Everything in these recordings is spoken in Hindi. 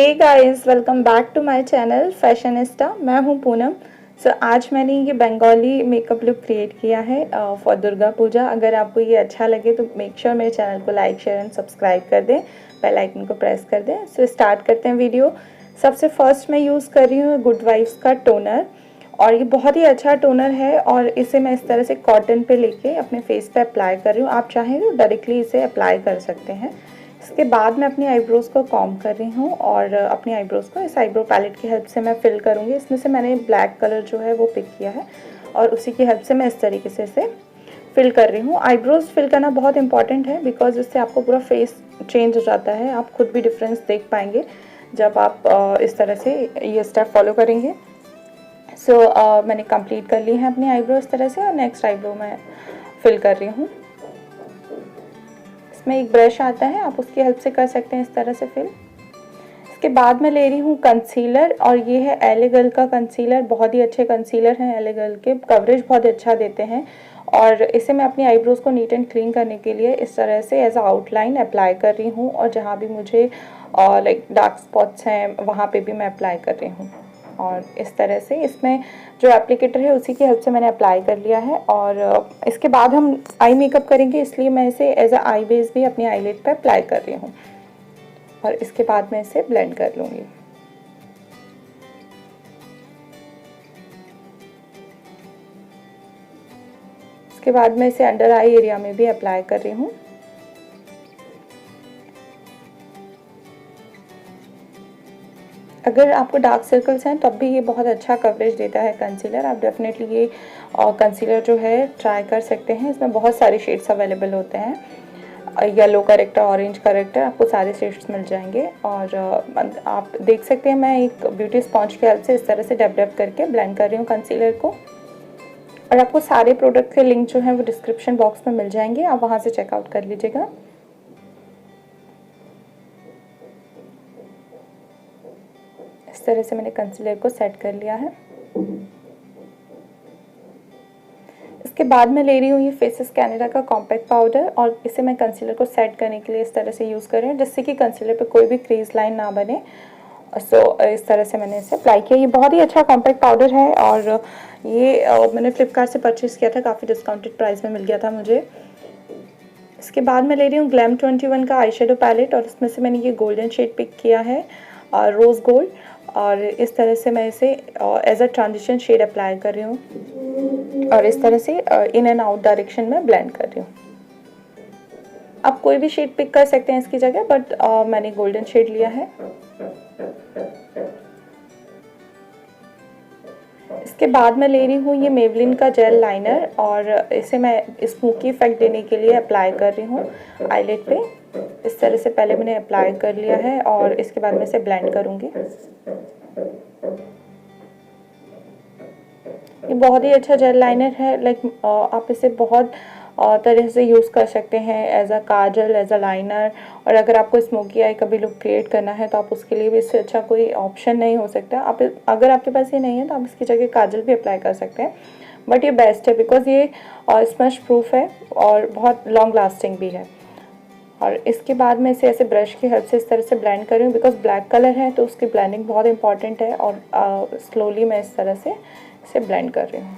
Hey guys, welcome back to my channel fashionista. मैं हूं पूनम। आज मैंने ये बंगाली मेकअप लुक क्रिएट किया है फॉर दुर्गा पूजा। अगर आपको ये अच्छा लगे तो मेक श्योर मेरे चैनल को लाइक शेयर एंड सब्सक्राइब कर दें, बेल आइकन को प्रेस कर दें। स्टार्ट करते हैं वीडियो। सबसे फर्स्ट मैं यूज़ कर रही हूँ गुड वाइब्स का टोनर, और ये बहुत ही अच्छा टोनर है और इसे मैं इस तरह से कॉटन पे लेके अपने फेस पे अप्लाई कर रही हूँ। आप चाहें तो डायरेक्टली इसे अप्लाई कर सकते हैं। इसके बाद मैं अपनी आईब्रोज़ को कॉम्ब कर रही हूँ और अपनी आईब्रोज़ को इस आईब्रो पैलेट की हेल्प से मैं फिल करूँगी। इसमें से मैंने ब्लैक कलर जो है वो पिक किया है और उसी की हेल्प से मैं इस तरीके से इसे फिल कर रही हूँ। आईब्रोज़ फिल करना बहुत इंपॉर्टेंट है बिकॉज इससे आपको पूरा फेस चेंज हो जाता है। आप खुद भी डिफरेंस देख पाएंगे जब आप इस तरह से ये स्टेप फॉलो करेंगे। मैंने कंप्लीट कर ली है अपनी आईब्रो इस तरह से, और नेक्स्ट आईब्रो मैं फिल कर रही हूँ। इसमें एक ब्रश आता है, आप उसकी हेल्प से कर सकते हैं इस तरह से फिल। इसके बाद मैं ले रही हूँ कंसीलर, और ये है एले गर्ल का कंसीलर। बहुत ही अच्छे कंसीलर हैं एले गर्ल के, कवरेज बहुत अच्छा देते हैं। और इसे मैं अपनी आईब्रोज़ को नीट एंड क्लीन करने के लिए इस तरह से एज अ आउटलाइन अप्लाई कर रही हूँ, और जहाँ भी मुझे लाइक डार्क स्पॉट्स हैं वहाँ पे भी मैं अप्लाई कर रही हूँ। और इस तरह से इसमें जो एप्लीकेटर है उसी की हेल्प से मैंने अप्लाई कर लिया है। और इसके बाद हम आई मेकअप करेंगे, इसलिए मैं इसे एज अ आई बेस भी अपनी आईलिड पे अप्लाई कर रही हूँ, और इसके बाद मैं इसे ब्लेंड कर लूँगी। इसके बाद मैं इसे अंडर आई एरिया में भी अप्लाई कर रही हूँ। अगर आपको डार्क सर्कल्स हैं तब भी ये बहुत अच्छा कवरेज देता है कंसीलर। आप डेफिनेटली ये कंसीलर जो है ट्राई कर सकते हैं। इसमें बहुत सारे शेड्स अवेलेबल होते हैं, येलो करेक्टर, ऑरेंज करेक्टर, आपको सारे शेड्स मिल जाएंगे। और आप देख सकते हैं मैं एक ब्यूटी स्पॉन्ज की हेल्प से इस तरह से डब डब करके ब्लेंड कर रही हूँ कंसीलर को। और आपको सारे प्रोडक्ट के लिंक जो है वो डिस्क्रिप्शन बॉक्स में मिल जाएंगे, आप वहाँ से चेकआउट कर लीजिएगा। इस तरह से मैंने कंसीलर को सेट कर लिया है। इसके बाद मैं ले रही हूँ ये फेसेस कैनेडा का कॉम्पैक्ट पाउडर, और इसे मैं कंसीलर को सेट करने के लिए इस तरह से यूज़ कर रही हूँ, जिससे कि कंसीलर पे कोई भी क्रीज लाइन ना बने। इस तरह से मैंने इसे अप्लाई किया। ये बहुत ही अच्छा कॉम्पैक्ट पाउडर है, और ये मैंने फ्लिपकार्ट से परचेज़ किया था, काफ़ी डिस्काउंटेड प्राइस में मिल गया था मुझे। इसके बाद मैं ले रही हूँ ग्लैम 21 का आई शेडो पैलेट, और इसमें से मैंने ये गोल्डन शेड पिक किया है, रोज़ गोल्ड। और इस तरह से मैं इसे as a transition shade apply कर रही हूँ, और इस तरह से इन एंड आउट डायरेक्शन में ब्लेंड कर रही हूँ। आप कोई भी शेड पिक कर सकते हैं इसकी जगह, बट मैंने गोल्डन शेड लिया है। इसके बाद मैं ले रही हूँ ये मेवलिन का जेल लाइनर, और इसे मैं स्मोकी इफेक्ट देने के लिए अप्लाई कर रही हूँ आईलिड पे। इस तरह से पहले मैंने अप्लाई कर लिया है, और इसके बाद मैं इसे ब्लेंड करूँगी। ये बहुत ही अच्छा जेल लाइनर है, लाइक आप इसे बहुत तरह से यूज़ कर सकते हैं, as a kajal, as a liner. और अगर आपको स्मोकी आई का भी लुक क्रिएट करना है तो आप उसके लिए भी इससे अच्छा कोई ऑप्शन नहीं हो सकता। आप अगर आपके पास ये नहीं है तो आप इसकी जगह काजल भी अप्लाई कर सकते हैं, बट ये बेस्ट है बिकॉज ये स्मश प्रूफ है और बहुत लॉन्ग लास्टिंग भी है। और इसके बाद मैं इसे ऐसे ब्रश की हेल्प से इस तरह से ब्लेंड कर रही हूँ, बिकॉज ब्लैक कलर है तो उसकी ब्लेंडिंग बहुत इंपॉर्टेंट है। और स्लोली मैं इस तरह से इसे ब्लेंड कर रही हूँ।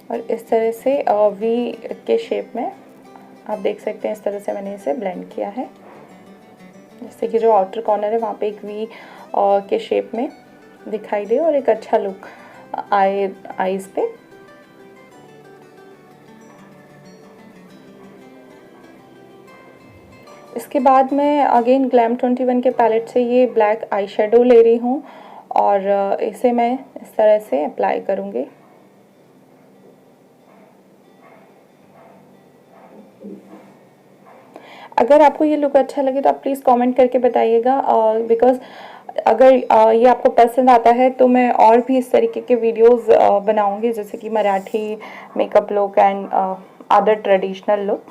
और इस तरह से वी के शेप में आप देख सकते हैं, इस तरह से मैंने इसे ब्लेंड किया है, जैसे कि जो आउटर कॉर्नर है वहाँ पे एक वी के शेप में दिखाई दे और एक अच्छा लुक आए आईज पे। इसके बाद मैं अगेन ग्लैम 21 के पैलेट से ये ब्लैक आई शेडो ले रही हूँ, और इसे मैं इस तरह से अप्लाई करूँगी। अगर आपको ये लुक अच्छा लगे तो आप प्लीज़ कमेंट करके बताइएगा, बिकॉज अगर ये आपको पसंद आता है तो मैं और भी इस तरीके के वीडियोस बनाऊंगी, जैसे कि Marathi makeup look and other traditional look.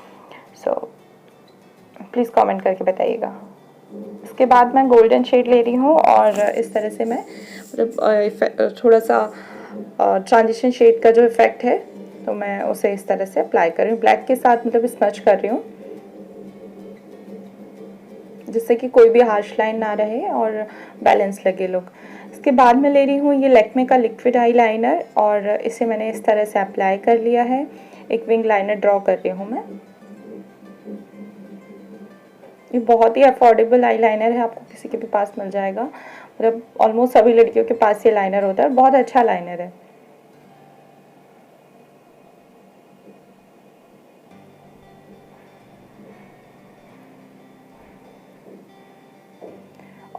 So please comment करके बताइएगा। इसके बाद मैं गोल्डन शेड ले रही हूँ, और इस तरह से मैं मतलब थोड़ा सा ट्रांजिशन शेड का जो इफ़ेक्ट है तो मैं उसे इस तरह से अप्लाई कर रही हूँ, ब्लैक के साथ मतलब स्मच कर रही हूँ। जिससे कि कोई भी हार्श लाइन ना रहे और बैलेंस लगे लुक। इसके बाद मैं ले रही हूँ ये लैक्मे का लिक्विड आई लाइनर और इसे मैंने इस तरह से अप्लाई कर लिया है। एक विंग लाइनर ड्रॉ कर रही हूँ मैं। ये बहुत ही अफोर्डेबल आई लाइनर है, आपको किसी के भी पास मिल जाएगा, मतलब ऑलमोस्ट सभी लड़कियों के पास ये लाइनर होता है, बहुत अच्छा लाइनर है।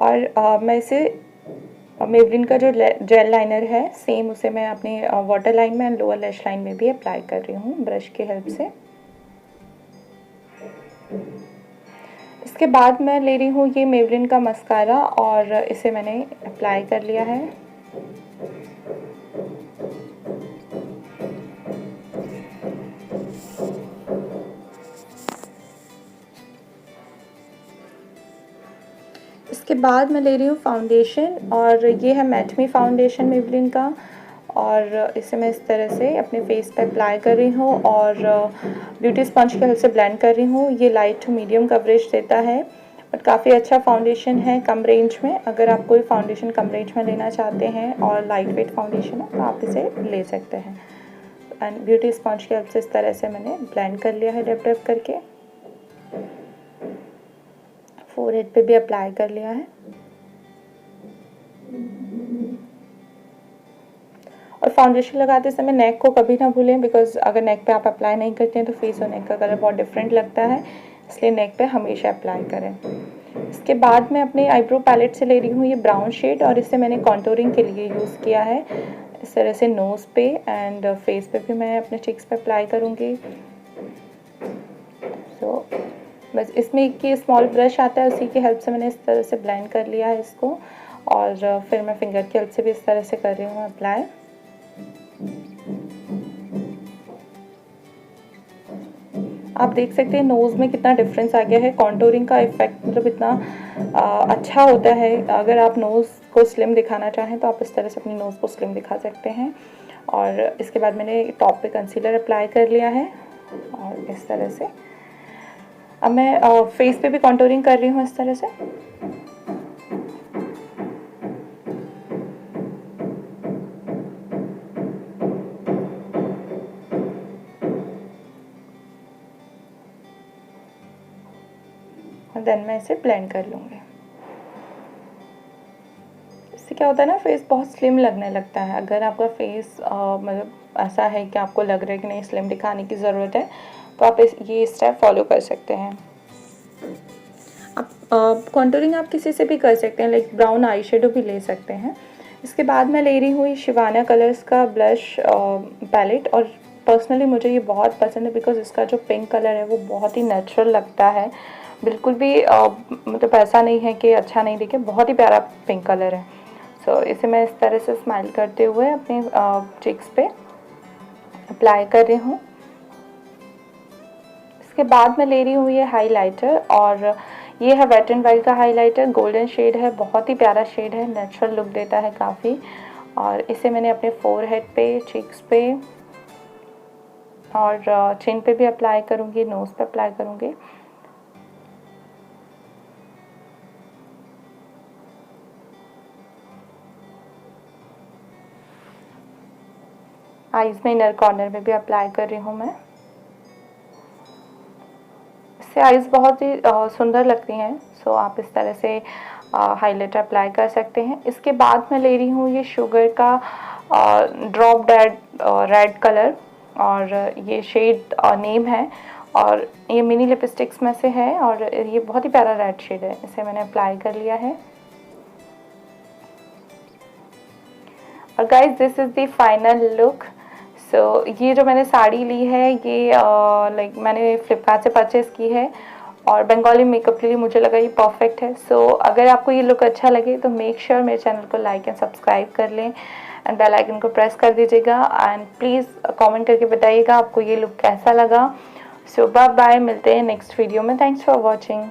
और मैं इसे मेबलिन का जो जेल लाइनर है सेम उसे मैं अपने वाटर लाइन में एंड लोअर लैश लाइन में भी अप्लाई कर रही हूँ ब्रश की हेल्प से। इसके बाद मैं ले रही हूँ ये मेबलिन का मस्कारा और इसे मैंने अप्लाई कर लिया है। इसके बाद मैं ले रही हूँ फाउंडेशन और ये है मैट मी फाउंडेशन मेबलिन का और इसे मैं इस तरह से अपने फेस पे अप्लाई कर रही हूँ और ब्यूटी स्पंज की हेल्प से ब्लेंड कर रही हूँ। ये लाइट टू मीडियम कवरेज देता है बट काफ़ी अच्छा फाउंडेशन है कम रेंज में। अगर आप कोई फाउंडेशन कम रेंज में लेना चाहते हैं और लाइट वेट फाउंडेशन है तो आप इसे ले सकते हैं। एंड ब्यूटी स्पंज की हेल्प से इस तरह से मैंने ब्लेंड कर लिया है डैप डैप करके। फोरहेड पे भी अप्लाई कर लिया है। और फाउंडेशन लगाते समय नेक को कभी ना भूलें, बिकॉज अगर नेक पे आप अप्लाई नहीं करते हैं तो फेस और नेक का कलर बहुत डिफरेंट लगता है, इसलिए नेक पे हमेशा अप्लाई करें। इसके बाद मैं अपने आईब्रो पैलेट से ले रही हूँ ये ब्राउन शेड और इसे मैंने कॉन्टूरिंग के लिए यूज़ किया है। इस तरह से नोज़ पे एंड फेस पे भी मैं अपने चिक्स पे अप्लाई करूँगी। सो बस इसमें एक ये स्मॉल ब्रश आता है, उसी की हेल्प से मैंने इस तरह से ब्लेंड कर लिया है इसको और फिर मैं फिंगर की हेल्प से भी इस तरह से कर रही हूँ अप्लाई। आप देख सकते हैं नोज़ में कितना डिफरेंस आ गया है। कॉन्टूरिंग का इफेक्ट मतलब इतना अच्छा होता है। अगर आप नोज़ को स्लिम दिखाना चाहें तो आप इस तरह से अपनी नोज़ को स्लिम दिखा सकते हैं। और इसके बाद मैंने टॉप पे कंसीलर अप्लाई कर लिया है और इस तरह से अब मैं फेस पे भी कॉन्टूरिंग कर रही हूँ इस तरह से। और देन मैं इसे ब्लेंड कर लूँगी। इससे क्या होता है ना, फेस बहुत स्लिम लगने लगता है। अगर आपका फेस मतलब ऐसा है कि आपको लग रहा है कि नहीं स्लिम दिखाने की ज़रूरत है तो आप ये स्टेप फॉलो कर सकते हैं। आप कॉन्टूरिंग आप किसी से भी कर सकते हैं, लाइक ब्राउन आई शेडो भी ले सकते हैं। इसके बाद मैं ले रही हूँ ये शिवाना कलर्स का ब्लश पैलेट और पर्सनली मुझे ये बहुत पसंद है बिकॉज इसका जो पिंक कलर है वो बहुत ही नेचुरल लगता है। बिल्कुल भी मतलब ऐसा नहीं है कि अच्छा नहीं दिखे, बहुत ही प्यारा पिंक कलर है। सो इसे मैं इस तरह से स्माइल करते हुए अपने चिक्स पे अप्लाई कर रही हूँ। इसके बाद मैं ले रही हूँ ये हाइलाइटर और ये है वेट एंड वाइल्ड का हाइलाइटर। गोल्डन शेड है, बहुत ही प्यारा शेड है, नेचुरल लुक देता है काफ़ी। और इसे मैंने अपने फोरहेड पे, चिक्स पे और चिन पे भी अप्लाई करूँगी, नोज़ पे अप्लाई करूँगी। आईज में इनर कॉर्नर में भी अप्लाई कर रही हूँ मैं। इससे आईज बहुत ही सुंदर लगती हैं। सो आप इस तरह से हाइलाइटर अप्लाई कर सकते हैं। इसके बाद मैं ले रही हूँ ये शुगर का ड्रॉप डेड रेड कलर और ये शेड नेम है और ये मिनी लिपस्टिक्स में से है और ये बहुत ही प्यारा रेड शेड है। इसे मैंने अप्लाई कर लिया है। और guys this is the final look. So ये जो मैंने साड़ी ली है ये लाइक मैंने फ्लिपकार्ट से परचेज़ की है और बंगाली मेकअप के लिए मुझे लगा ये परफेक्ट है। सो अगर आपको ये लुक अच्छा लगे तो मेक श्योर मेरे चैनल को लाइक एंड सब्सक्राइब कर लें एंड बेल आइकन को प्रेस कर दीजिएगा एंड प्लीज़ कमेंट करके बताइएगा आपको ये लुक कैसा लगा। सो बाय बाय, मिलते हैं नेक्स्ट वीडियो में। Thanks for watching.